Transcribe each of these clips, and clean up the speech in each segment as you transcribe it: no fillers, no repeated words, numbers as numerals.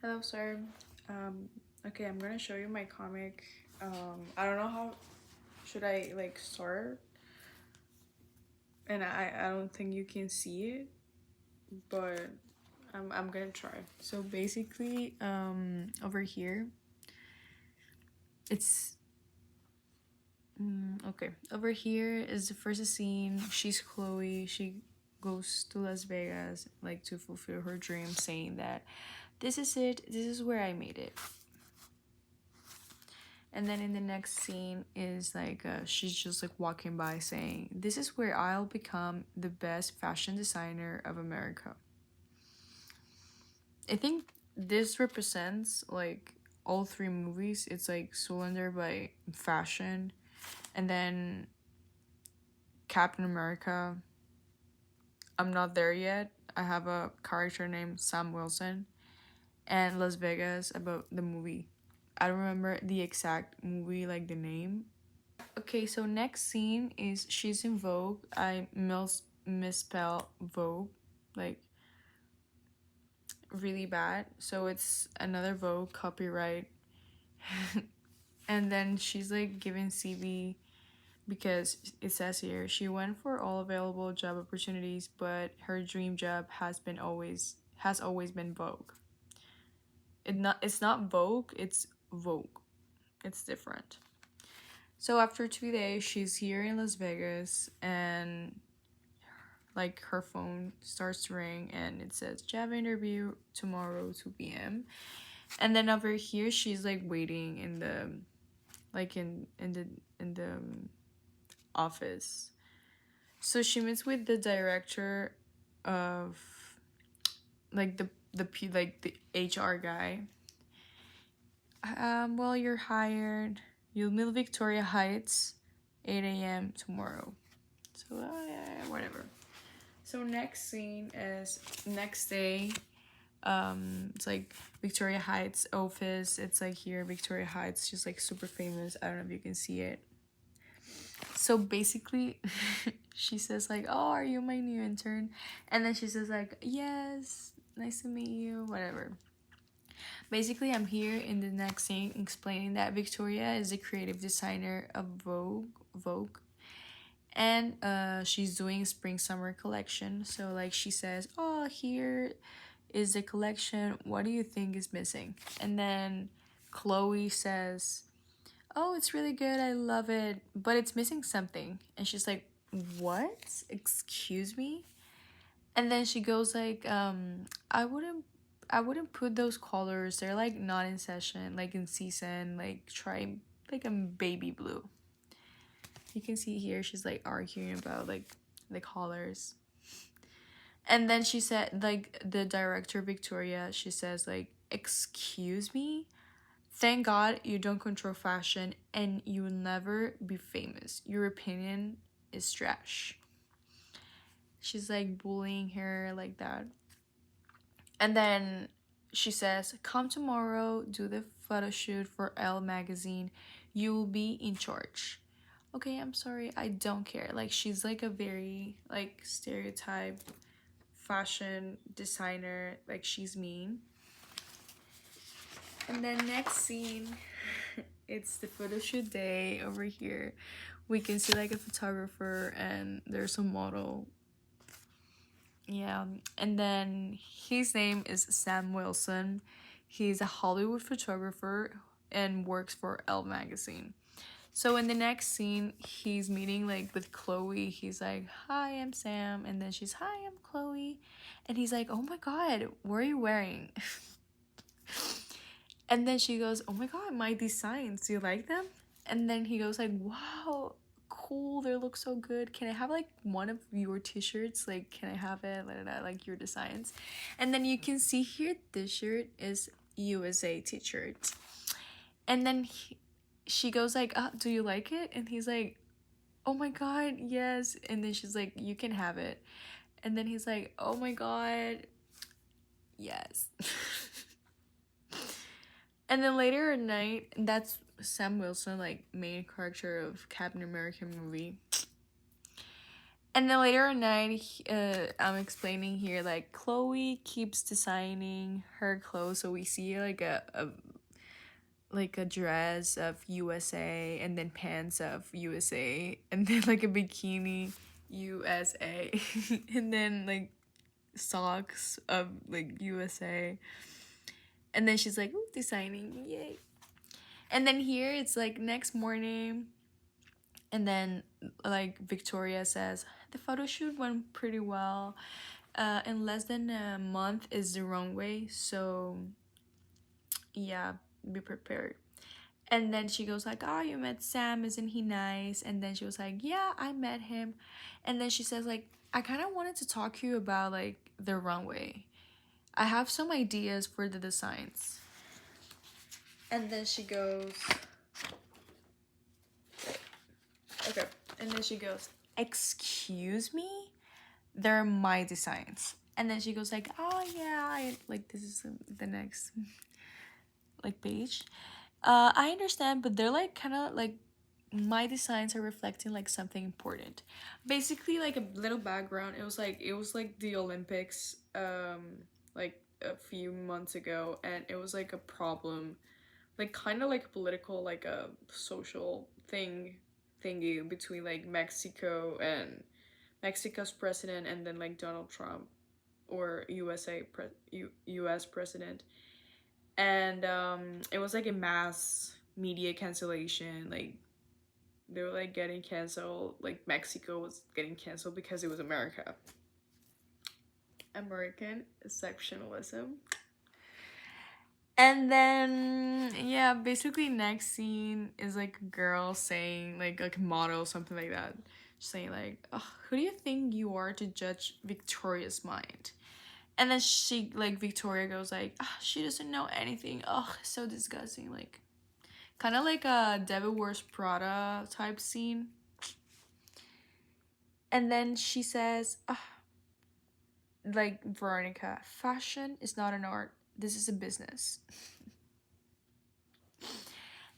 Hello, sir. Okay, I'm gonna show you my comic. I don't know how should I like start, and I don't think you can see it, but I'm gonna try. So basically, over here, it's okay. Over here is the first scene. She's Chloe. She goes to Las Vegas like to fulfill her dream, saying that this is it. This is where I made it. And then in the next scene is like she's just like walking by saying, "This is where I'll become the best fashion designer of America." I think this represents like all three movies. It's like Zoolander by fashion, and then Captain America. I'm not there yet. I have a character named Sam Wilson, and Las Vegas about the movie. I don't remember the exact movie, like the name. Okay, so next scene is she's in Vogue. I misspell Vogue, like really bad. So it's another Vogue copyright. And then she's like giving CV because it says here she went for all available job opportunities, but her dream job has always been Vogue. It's not Vogue, it's Vogue. It's different. So after 2 days, she's here in Las Vegas, and like her phone starts to ring, and it says job interview tomorrow 2 p.m. And then over here, she's like waiting in the like in the office. So she meets with the director of like the HR guy. Well, you're hired. You'll meet Victoria Heights, 8 a.m. tomorrow. So yeah, whatever. So next scene is next day. It's like Victoria Heights office. It's like here, Victoria Heights, just like super famous. I don't know if you can see it. So basically, she says like, "Oh, are you my new intern?" And then she says like, "Yes, nice to meet you." Whatever. Basically, I'm here in the next scene explaining that Victoria is the creative designer of Vogue, and she's doing spring summer collection. So like she says, "Oh, here is the collection. What do you think is missing?" And then Chloe says, "Oh, it's really good. I love it, but it's missing something." And she's like, "What? Excuse me?" And then she goes like, I wouldn't put those colors. They're like not in session, like in season. Like try like a baby blue." You can see here she's like arguing about like the colors. And then she said like the director Victoria, she says like, "Excuse me? Thank God you don't control fashion and you will never be famous. Your opinion is trash." She's like bullying her like that. And then she says, "Come tomorrow, do the photo shoot for Elle magazine. You will be in charge." Okay, I'm sorry, I don't care. Like she's like a very like stereotype fashion designer. Like she's mean. And then next scene, it's the photo shoot day over here. We can see like a photographer and there's a model. Yeah, and then his name is Sam Wilson. He's a Hollywood photographer and works for Elle magazine. So in the next scene, he's meeting like with Chloe. He's like, "Hi, I'm Sam," and then she's, "Hi, I'm Chloe," and he's like, "Oh my God, what are you wearing?" And then she goes, "Oh my God, my designs. Do you like them?" And then he goes like, "Wow, cool. They look so good. Can I have like one of your t-shirts? Like, can I have it? Like your designs." And then you can see here this shirt is USA t-shirt. And then she goes like, "Do you like it?" And he's like, "Oh my God, yes." And then she's like, "You can have it." And then he's like, "Oh my God, yes." And then later at night, that's Sam Wilson, like main character of Captain America movie. And then later at night, I'm explaining here like Chloe keeps designing her clothes, so we see like a dress of USA, and then pants of USA, and then like a bikini USA, and then like socks of like USA, and then she's like, ooh, designing, yay. And then here it's like next morning, and then like Victoria says the photo shoot went pretty well. In less than a month is the runway, so yeah, be prepared. And then she goes like, oh, you met Sam, isn't he nice? And then she was like, yeah, I met him. And then she says like, I kind of wanted to talk to you about like the runway. I have some ideas for the designs. And then she goes, okay. And then she goes, excuse me? They're my designs. And then she goes like, oh yeah, like this is the next like page. I understand, but they're like kind of like my designs are reflecting like something important. Basically, like a little background. It was like the Olympics, like a few months ago, and it was like a problem, like kind of like a political, like a social thingy between like Mexico's president, and then like Donald Trump, or US president. And it was like a mass media cancellation. Like they were like getting canceled. Like Mexico was getting canceled because it was American exceptionalism. And then yeah, basically next scene is like a girl saying like a model, something like that, saying like, oh, who do you think you are to judge Victoria's mind? And then she like Victoria goes like, oh, she doesn't know anything. Oh, so disgusting. Like kind of like a Devil Wears Prada type scene. And then she says, oh, like Veronica, fashion is not an art. This is a business.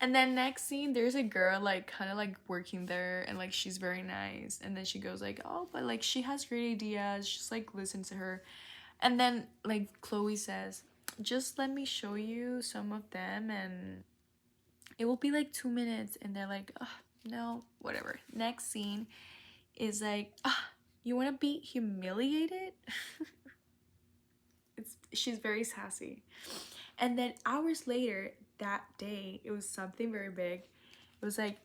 And then next scene, there's a girl like kind of like working there, and like she's very nice. And then she goes like, oh, but like she has great ideas. Just like listen to her. And then like Chloe says, just let me show you some of them, and it will be like 2 minutes. And they're like, oh, no, whatever. Next scene is like, you want to be humiliated? She's very sassy. And then hours later, that day, it was something very big. It was like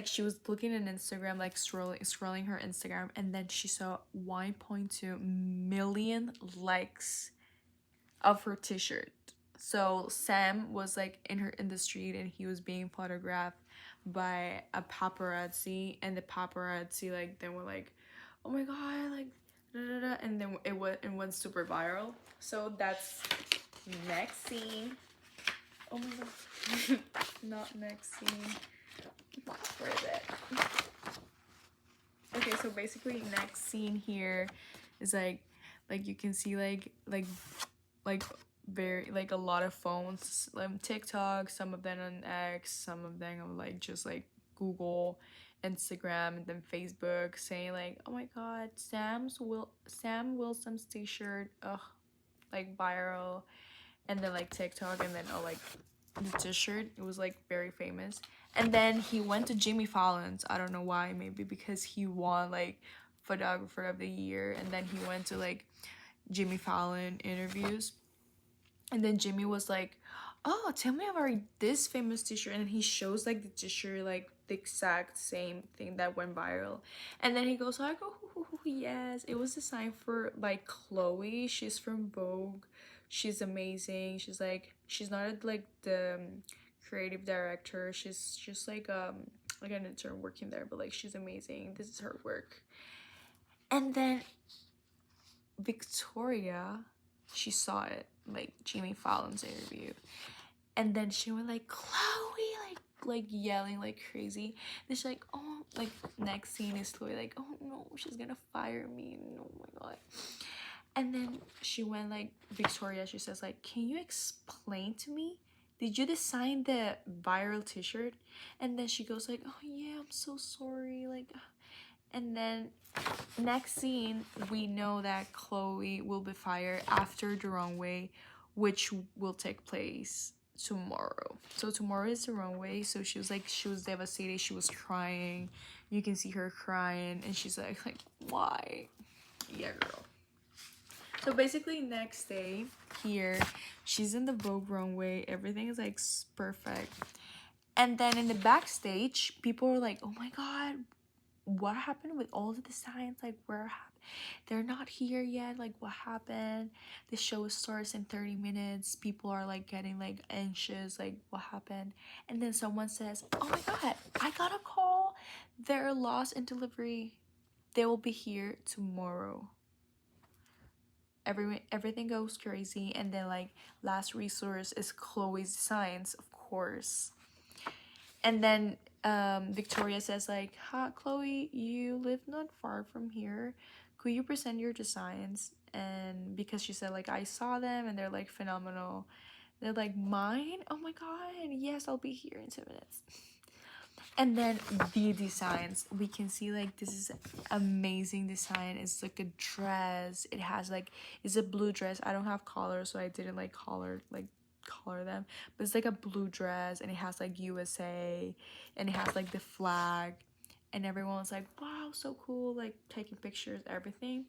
she was looking at Instagram, like scrolling her Instagram, and then she saw 1.2 million likes of her t-shirt. So Sam was like in the street, and he was being photographed by a paparazzi, and the paparazzi like then were like, oh my god, like da, da, da. And then it went super viral. So that's next scene. Oh my god. Not next scene. Where is it? Okay, so basically next scene here is like you can see like very like a lot of phones, TikTok, some of them on X, some of them on like just like Google, Instagram, and then Facebook, saying like, oh my god, Sam Wilson's t-shirt, ugh, like viral. And then like TikTok, and then like the t-shirt, it was like very famous. And then he went to Jimmy Fallon's, I don't know why, maybe because he won like photographer of the year. And then he went to like Jimmy Fallon interviews, and then Jimmy was like, oh, tell me about this famous t-shirt. And he shows like the t-shirt, like the exact same thing that went viral. And then he goes like, oh yes, it was designed for like Chloe, she's from Vogue, she's amazing. She's not like the creative director, she's just like an intern working there, but like she's amazing, this is her work. And then Victoria, she saw it, like Jimmy Fallon's interview, and then she went like, Chloe, like yelling like crazy. Then she's like, oh, like next scene is Chloe like, oh no, she's gonna fire me, oh my god. And then she went like, Victoria, she says like, can you explain to me, did you design the viral t-shirt? And then she goes like, oh yeah, I'm so sorry, like. And then next scene, we know that Chloe will be fired after the runway, which will take place tomorrow. So tomorrow is the runway. So she was devastated. She was crying. You can see her crying, and she's like why? Yeah, girl. So basically, next day here, she's in the Vogue runway. Everything is like perfect. And then in the backstage, people are like, "Oh my god, what happened with all the designs? Like, they're not here yet. Like, what happened? The show starts in 30 minutes. People are like getting like anxious. Like, what happened?" And then someone says, "Oh my god, I got a call. They're lost in delivery. They will be here tomorrow." Everything goes crazy, and then like last resource is Chloe's designs, of course. And then Victoria says like, "Ha, Chloe, you live not far from here. Could you present your designs?" And because she said like, "I saw them and they're like phenomenal." They're like, "Mine? Oh my god, yes, I'll be here in 2 minutes." And then the designs, we can see like this is amazing design. It's like a dress. It has like, it's a blue dress. I don't have colors, so I didn't like color them, but it's like a blue dress, and it has like USA, and it has like the flag, and everyone's like, "Wow, so cool," like taking pictures, everything.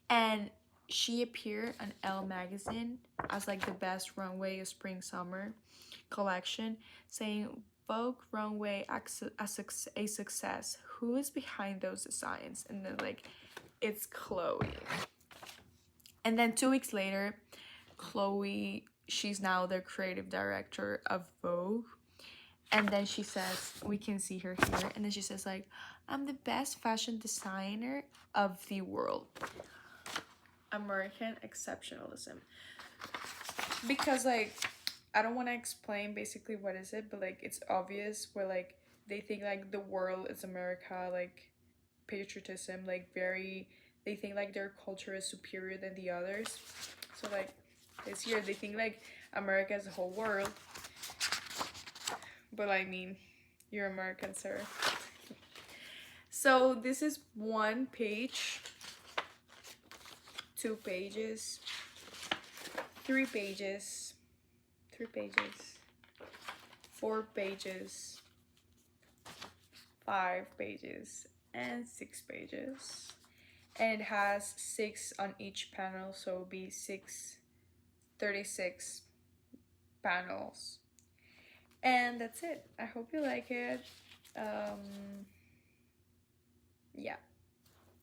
And she appeared on Elle magazine as like the best runway of spring summer collection, saying, "Vogue runway a success. Who is behind those designs?" And then like, it's Chloe. And then 2 weeks later, Chloe, she's now the creative director of Vogue. And then she says, we can see her here, and then she says like, "I'm the best fashion designer of the world." American exceptionalism. Because like, I don't want to explain basically what is it, but like it's obvious where like they think like the world is America, like patriotism, like very, they think like their culture is superior than the others. So like this year they think like America is the whole world, but I mean, you're American, sir. So this is 1 page, 2 pages, 3 pages, 3 pages, 4 pages, 5 pages, and 6 pages. And it has 6 on each panel, so it'll be 36 panels. And that's it. I hope you like it. Yeah.